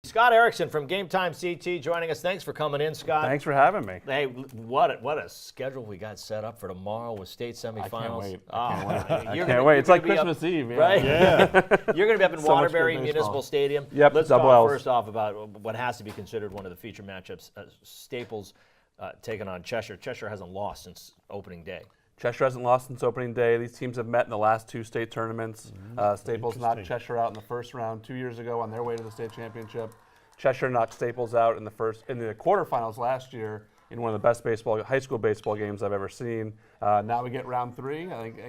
Scott Ericson from Game Time CT joining us. Thanks for coming in, Scott. Thanks for having me. Hey, what a schedule we got set up for tomorrow with state semifinals. I can't wait. It's like Christmas Eve, right? Yeah. You're going to be up in So much Waterbury good Municipal baseball. Stadium. Yep, Let's double talk Ls. first off about what has to be considered one of the feature matchups. Staples taking on Cheshire. Cheshire hasn't lost since opening day. Cheshire hasn't lost since opening day. These teams have met in the last two state tournaments. Staples knocked Cheshire out in the first round 2 years ago on their way to the state championship. Cheshire knocked Staples out in the quarterfinals last year in one of the best high school baseball games I've ever seen. Now we get round three. I think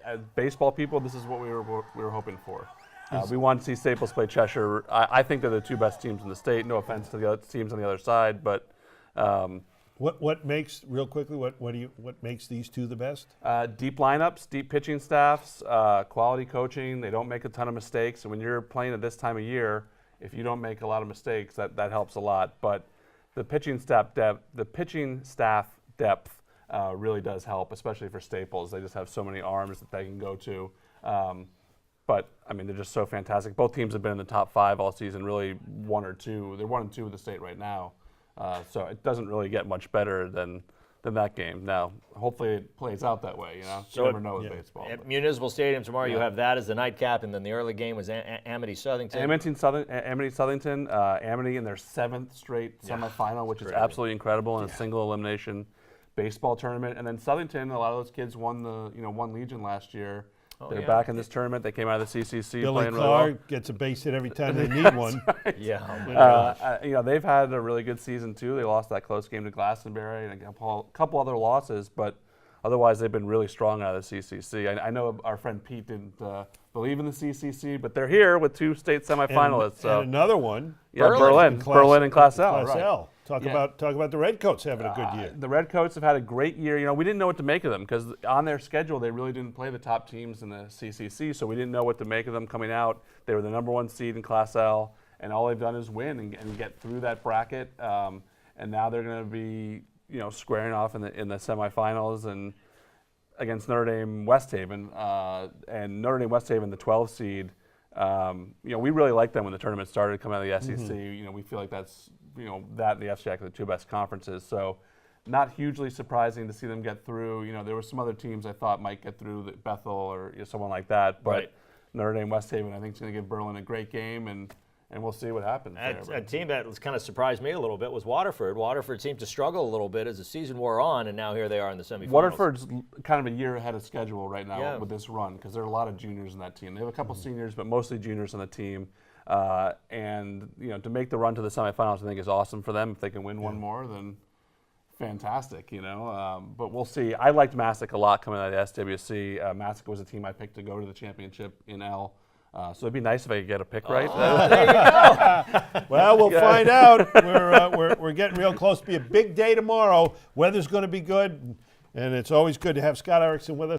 as baseball people, this is what we were hoping for. We want to see Staples play Cheshire. I think they're the two best teams in the state. No offense to the other teams on the other side, but. What makes these two the best? Deep lineups, deep pitching staffs, quality coaching. They don't make a ton of mistakes, and when you're playing at this time of year, if you don't make a lot of mistakes, that helps a lot. But the pitching staff depth really does help, especially for Staples. They just have so many arms that they can go to. But I mean, they're just so fantastic. Both teams have been in the top 5 all season, really 1 or 2. They're 1 and 2 in the state right now. So it doesn't really get much better than that game. Now, hopefully it plays out that way, So you never know with baseball. At Municipal Stadium tomorrow, you have that as the nightcap, and then the early game was Amity Southington. Amity Southington, Amity in their 7th straight semifinal, which is absolutely incredible in a single elimination baseball tournament. And then Southington, a lot of those kids won Legion last year. They're back in this tournament. They came out of the CCC Billy playing really Clark well. gets a base hit every time they need one. Right. Yeah. They've had a really good season too. They lost that close game to Glastonbury and a couple other losses, but otherwise they've been really strong out of the CCC. I know our friend Pete didn't believe in the CCC, but they're here with 2 state semifinalists. And another one. Berlin in Class L. Class Right. L. Talk about the Redcoats having a good year. The Redcoats have had a great year. We didn't know what to make of them because on their schedule they really didn't play the top teams in the CCC, so we didn't know what to make of them coming out. They were the #1 seed in Class L, and all they've done is win and get through that bracket. And now they're going to be, squaring off in the semifinals and against Notre Dame West Haven, and Notre Dame West Haven, the 12 seed. We really liked them when the tournament started coming out of the SEC. We feel like that's that and the FCIAC are the 2 best conferences. So not hugely surprising to see them get through. There were some other teams I thought might get through, Bethel or someone like that. But Notre Dame West Haven, I think, is going to give Berlin a great game, and we'll see what happens. A team that was kind of surprised me a little bit was Waterford. Waterford seemed to struggle a little bit as the season wore on, and now here they are in the semifinals. Waterford's kind of a year ahead of schedule right now with this run because there are a lot of juniors in that team. They have a couple seniors, but mostly juniors on the team. And to make the run to the semifinals, I think is awesome for them. If they can win one more, then fantastic. But we'll see. I liked Massac a lot coming out of the SWC. Massac was a team I picked to go to the championship in L. So it'd be nice if I could get a pick right. There you go. Well, we'll find out. We're getting real close. It'll be a big day tomorrow. Weather's going to be good, and it's always good to have Scott Ericson with us.